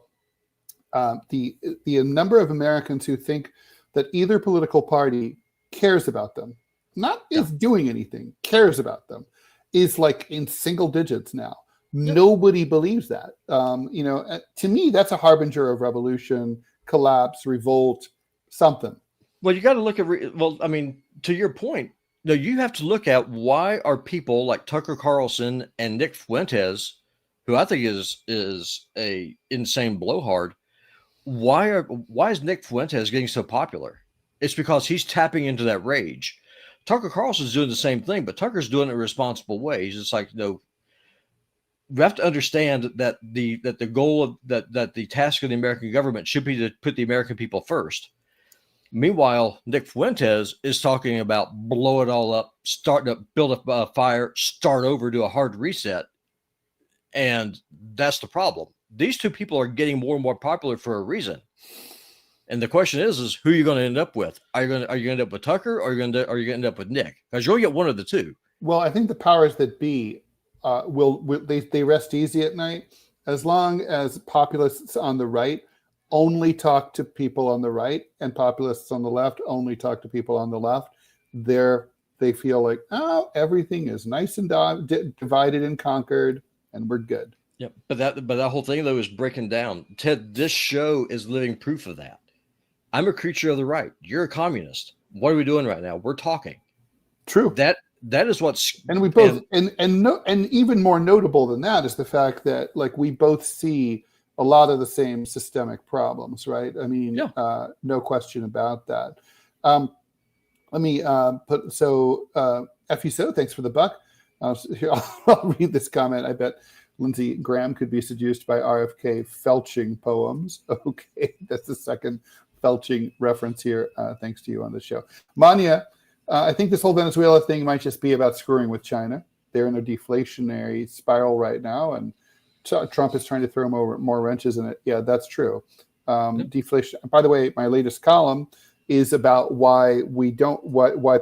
the number of Americans who think that either political party cares about them, not is doing anything, cares about them, is like in single digits now. Yep. Nobody believes that. To me, that's a harbinger of revolution, collapse, revolt, something. Well, you got to look at, to your point, you have to look at why are people like Tucker Carlson and Nick Fuentes, who I think is a insane blowhard. Why is Nick Fuentes getting so popular? It's because he's tapping into that rage. Tucker Carlson's doing the same thing, but Tucker's doing it in a responsible way. He's just like, we have to understand that the goal of that the task of the American government should be to put the American people first. Meanwhile, Nick Fuentes is talking about blow it all up, build up a fire, start over, do a hard reset. And that's the problem. These two people are getting more and more popular for a reason. And the question is who are you going to end up with? Are you going to end up with Tucker, or are you going to end up with Nick? Because you'll get one of the two. Well, I think the powers that be they rest easy at night as long as populists on the right only talk to people on the right and populists on the left only talk to people on the left. They feel like, everything is nice and divided and conquered, and we're good. Yeah, but that whole thing though is breaking down. Ted, this show is living proof of that. I'm a creature of the right. You're a communist. What are we doing right now? We're talking. True. That is what's, and we both and even more notable than that is the fact that like we both see a lot of the same systemic problems, right? I mean, no question about that. Let me FUSO, thanks for the buck. I'll read this comment. I bet Lindsey Graham could be seduced by RFK felching poems. Okay, that's the second felching reference here. Thanks to you on the show. Manya, I think this whole Venezuela thing might just be about screwing with China. They're in a deflationary spiral right now, and Trump is trying to throw more wrenches in it. Yeah, that's true. Deflation. By the way, my latest column is about why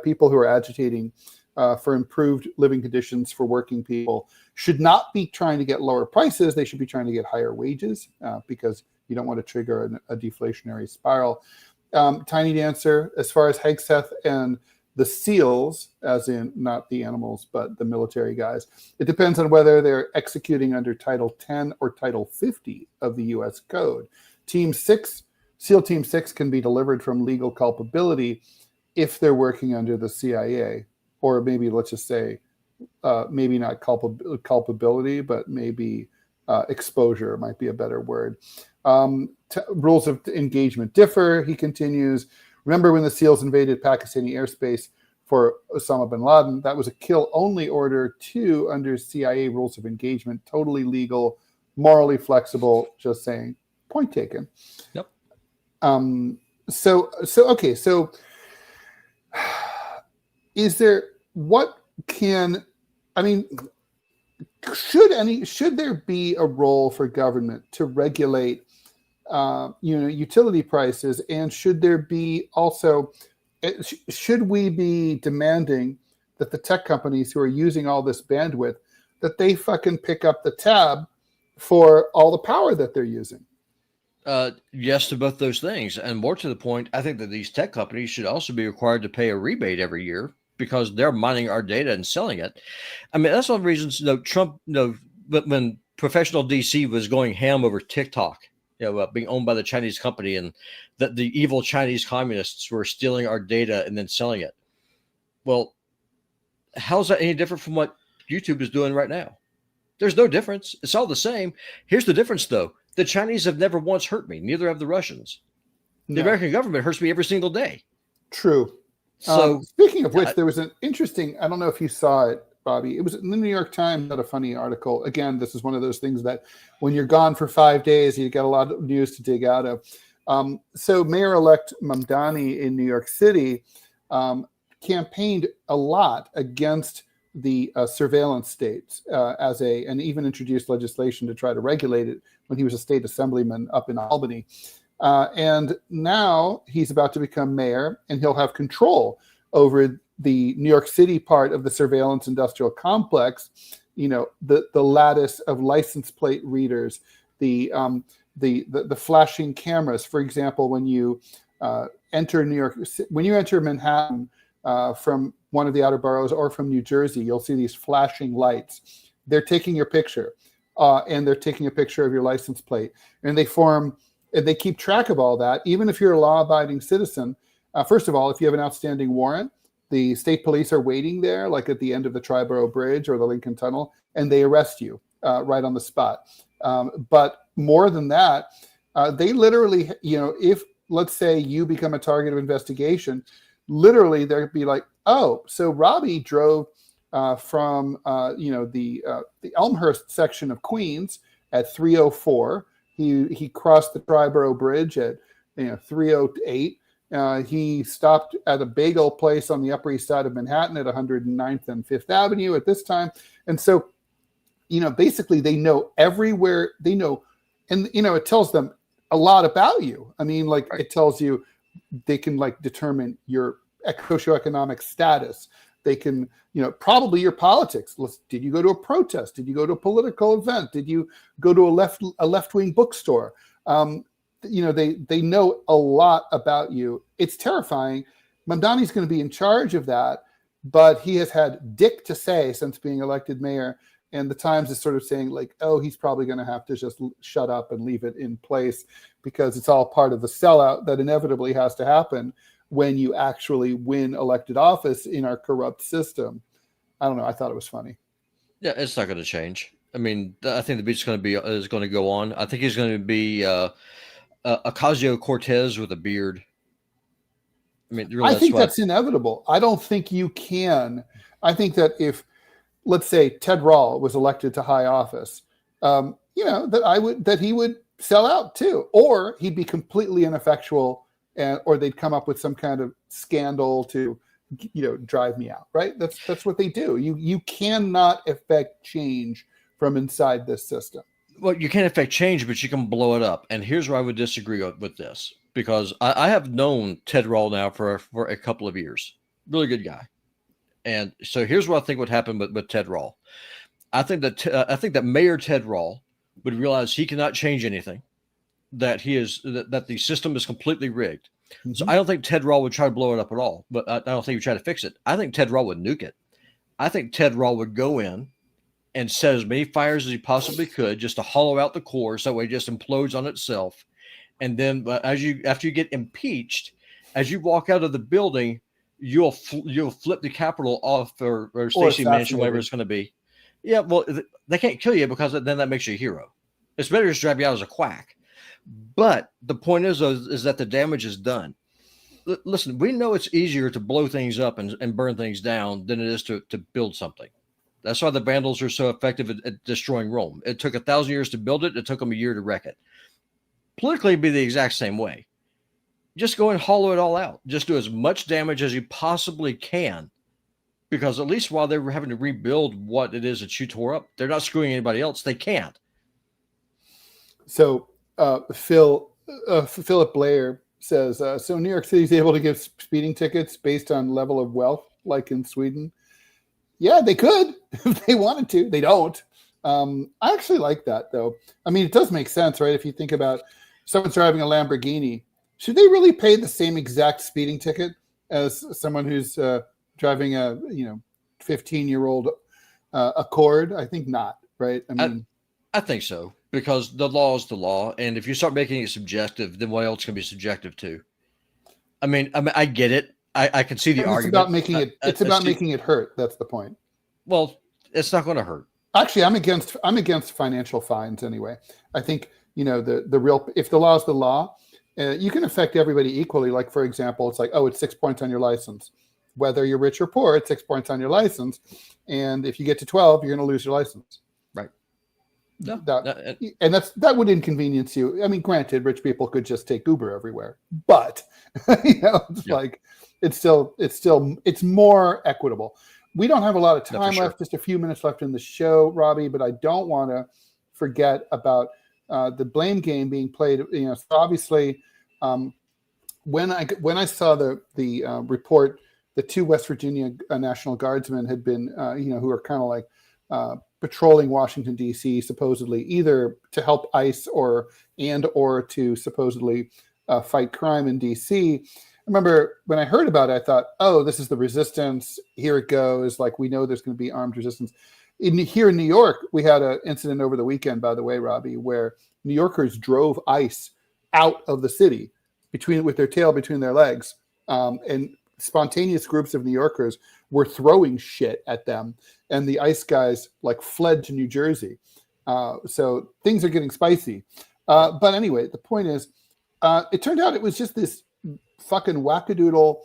people who are agitating for improved living conditions for working people should not be trying to get lower prices. They should be trying to get higher wages because you don't want to trigger a deflationary spiral. Tiny Dancer, as far as Hegseth and the SEALs, as in not the animals, but the military guys, it depends on whether they're executing under Title 10 or Title 50 of the U.S. Code. SEAL Team 6 can be delivered from legal culpability if they're working under the CIA, or maybe let's just say, maybe not culpability, but maybe exposure might be a better word. Rules of engagement differ, he continues. Remember when the SEALs invaded Pakistani airspace for Osama bin Laden? That was a kill-only order too under CIA rules of engagement. Totally legal, morally flexible, just saying. Point taken. Yep. So is there, should there be a role for government to regulate utility prices, and should there be also, should we be demanding that the tech companies who are using all this bandwidth, that they fucking pick up the tab for all the power that they're using? Yes to both those things. And more to the point, I think that these tech companies should also be required to pay a rebate every year because they're mining our data and selling it. I mean, that's one of the reasons, Trump, when Professional DC was going ham over TikTok, being owned by the Chinese company, and that the evil Chinese communists were stealing our data and then selling it. Well, how's that any different from what YouTube is doing right now? There's no difference. It's all the same. Here's the difference, though. The Chinese have never once hurt me. Neither have the Russians. The American government hurts me every single day. True. So speaking of which, there was an interesting, I don't know if you saw it, Bobby. It was in the New York Times, had a funny article. Again, this is one of those things that when you're gone for 5 days, you get a lot of news to dig out of. So Mayor-elect Mamdani in New York City campaigned a lot against the surveillance states and even introduced legislation to try to regulate it when he was a state assemblyman up in Albany. And now he's about to become mayor, and he'll have control over the New York City part of the surveillance industrial complex. The lattice of license plate readers, the flashing cameras. For example, when you enter Manhattan from one of the outer boroughs or from New Jersey, you'll see these flashing lights. They're taking your picture, and they're taking a picture of your license plate, and they keep track of all that. Even if you're a law-abiding citizen, first of all, if you have an outstanding warrant, the state police are waiting there, like at the end of the Triborough Bridge or the Lincoln Tunnel, and they arrest you right on the spot. But more than that, they literally, if let's say you become a target of investigation, literally they'd be like, oh, so Robbie drove from the Elmhurst section of Queens at 3:04. He crossed the Triborough Bridge at 3:08. He stopped at a bagel place on the Upper East Side of Manhattan at 109th and 5th Avenue at this time. And so, basically they know everywhere. They know, and it tells them a lot about you. I mean, like It tells you, they can determine your socioeconomic status. They can, probably your politics. Did you go to a protest? Did you go to a political event? Did you go to a left-wing bookstore? They know a lot about you. It's terrifying. Mamdani's going to be in charge of that, but he has had dick to say since being elected mayor. And the Times is sort of saying he's probably going to have to just shut up and leave it in place, because it's all part of the sellout that inevitably has to happen when you actually win elected office in our corrupt system. I don't know. I thought it was funny. Yeah, it's not going to change. I mean, I think the beat's is going to go on. I think he's going to be Ocasio-Cortez with a beard. I mean, really, that's inevitable. I don't think you can. I think that if, let's say, Ted Rall was elected to high office, that he would sell out too, or he'd be completely ineffectual, or they'd come up with some kind of scandal to, drive me out. Right? That's what they do. You cannot affect change from inside this system. Well, you can't affect change, but you can blow it up. And here's where I would disagree with this, because I have known Ted Rall now for a couple of years. Really good guy. And so here's what I think would happen with Ted Rall. I think that Mayor Ted Rall would realize he cannot change anything, that that the system is completely rigged. Mm-hmm. So I don't think Ted Rall would try to blow it up at all, but I don't think he would try to fix it. I think Ted Rall would nuke it. I think Ted Rall would go in and set as many fires as he possibly could, just to hollow out the core, so that way it just implodes on itself. And then after you get impeached, as you walk out of the building, you'll flip the Capitol off or Stacey Mansion, whatever it's going to be. Yeah, well, they can't kill you, because then that makes you a hero. It's better to just drive you out as a quack. But the point is that the damage is done. Listen, we know it's easier to blow things up and burn things down than it is to build something. That's why the Vandals are so effective at destroying Rome. It took 1,000 years to build it. It took them a year to wreck it. Politically, it'd be the exact same way. Just go and hollow it all out. Just do as much damage as you possibly can, because at least while they're having to rebuild what it is that you tore up, they're not screwing anybody else. They can't. So Philip Blair says, so New York City is able to give speeding tickets based on level of wealth, like in Sweden. Yeah, they could if they wanted to. They don't. I actually like that, though. I mean, it does make sense, right? If you think about someone's driving a Lamborghini, should they really pay the same exact speeding ticket as someone who's driving a 15-year-old Accord? I think not, right? I mean, I think so, because the law is the law, and if you start making it subjective, then what else can be subjective to? I mean, I get it. I can see the argument. It's about making it hurt. That's the point. Well, it's not going to hurt. Actually, I'm against financial fines anyway. I think if the law is the law, you can affect everybody equally. Like, for example, it's like, it's 6 points on your license. Whether you're rich or poor, it's 6 points on your license. And if you get to 12, you're going to lose your license. Right. No, that would inconvenience you. I mean, granted, rich people could just take Uber everywhere, but it's more equitable. We don't have a lot of time left, just a few minutes left in the show, Robbie, but I don't want to forget about the blame game being played. So obviously, when I saw the report, the 2 West Virginia National Guardsmen had been, who are kind of like patrolling Washington, D.C., supposedly either to help ICE or to supposedly fight crime in D.C. I remember when I heard about it, I thought, oh, this is the resistance. Here it goes. Like, we know there's going to be armed resistance. Here in New York, we had an incident over the weekend, by the way, Robbie, where New Yorkers drove ICE out of the city with their tail between their legs. And spontaneous groups of New Yorkers were throwing shit at them. And the ICE guys fled to New Jersey. So things are getting spicy. But anyway, the point is, it turned out it was just this fucking wackadoodle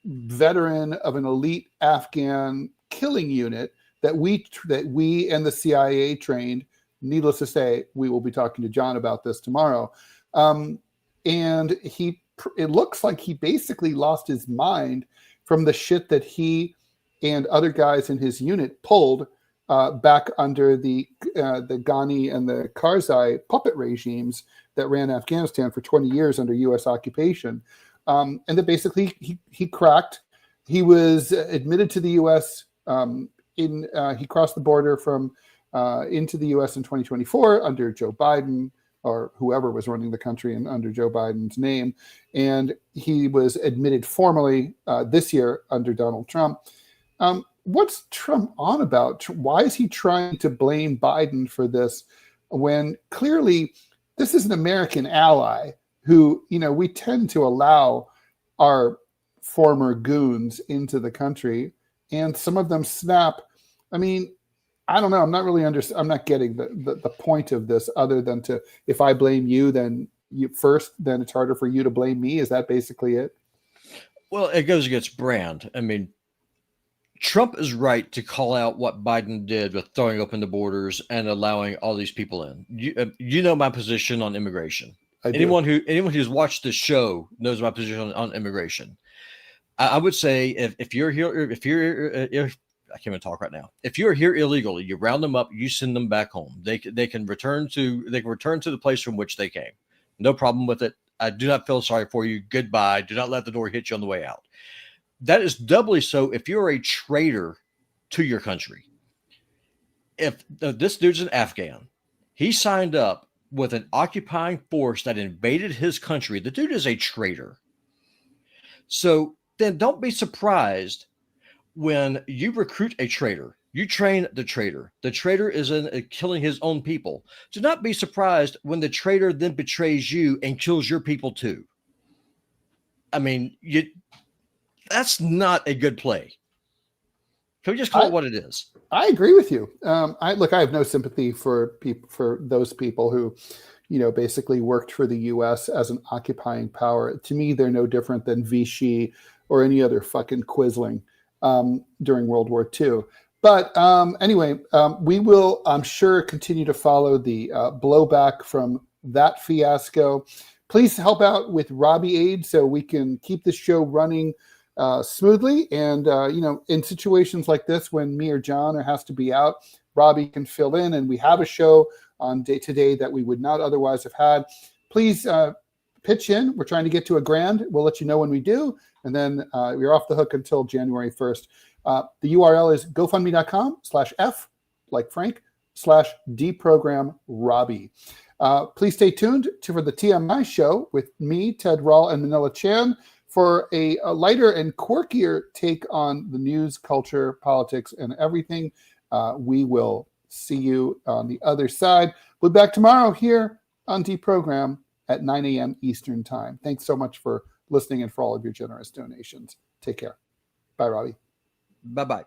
veteran of an elite Afghan killing unit that we and the CIA trained. Needless to say, we will be talking to John about this tomorrow. And it looks like he basically lost his mind from the shit that he and other guys in his unit pulled back under the Ghani and the Karzai puppet regimes that ran Afghanistan for 20 years under U.S. occupation. And that basically he cracked. He was admitted to the U.S. He crossed the border from into the U.S. in 2024 under Joe Biden, or whoever was running the country under Joe Biden's name. And he was admitted formally this year under Donald Trump. What's Trump on about? Why is he trying to blame Biden for this when clearly this is an American ally who, we tend to allow our former goons into the country, and some of them snap. I mean, I don't know. I'm not really I'm not getting the point of this, other than if I blame you, then then it's harder for you to blame me. Is that basically it? Well, it goes against brand. I mean, Trump is right to call out what Biden did with throwing open the borders and allowing all these people in. You know my position on immigration. Anyone who's watched this show knows my position on immigration. I would say if you're here, I can't even talk right now. If you're here illegally, you round them up, you send them back home. They can return to the place from which they came. No problem with it. I do not feel sorry for you. Goodbye. Do not let the door hit you on the way out. That is doubly so if you're a traitor to your country. If this dude's an Afghan, he signed up with an occupying force that invaded his country. The dude is a traitor. So then don't be surprised when you recruit a traitor. You train the traitor. The traitor is killing his own people. Do not be surprised when the traitor then betrays you and kills your people too. I mean, that's not a good play. Can we just call it what it is? I agree with you. I have no sympathy for those people who, basically worked for the U.S. as an occupying power. To me, they're no different than Vichy or any other fucking quisling during World War II. But anyway, we will, I'm sure, continue to follow the blowback from that fiasco. Please help out with Robbie Aid so we can keep the show running smoothly. And, in situations like this, when me or John has to be out, Robbie can fill in, and we have a show on day to day that we would not otherwise have had. Please pitch in. We're trying to get to $1,000. We'll let you know when we do. And then you're off the hook until January 1st. The URL is gofundme.com/F, like Frank, /deprogram Robbie. Please stay tuned for the TMI show with me, Ted Rall, and Manila Chan for a lighter and quirkier take on the news, culture, politics, and everything. We will see you on the other side. We'll be back tomorrow here on DeProgram at 9 a.m. Eastern Time. Thanks so much for listening and for all of your generous donations. Take care. Bye, Robbie. Bye-bye.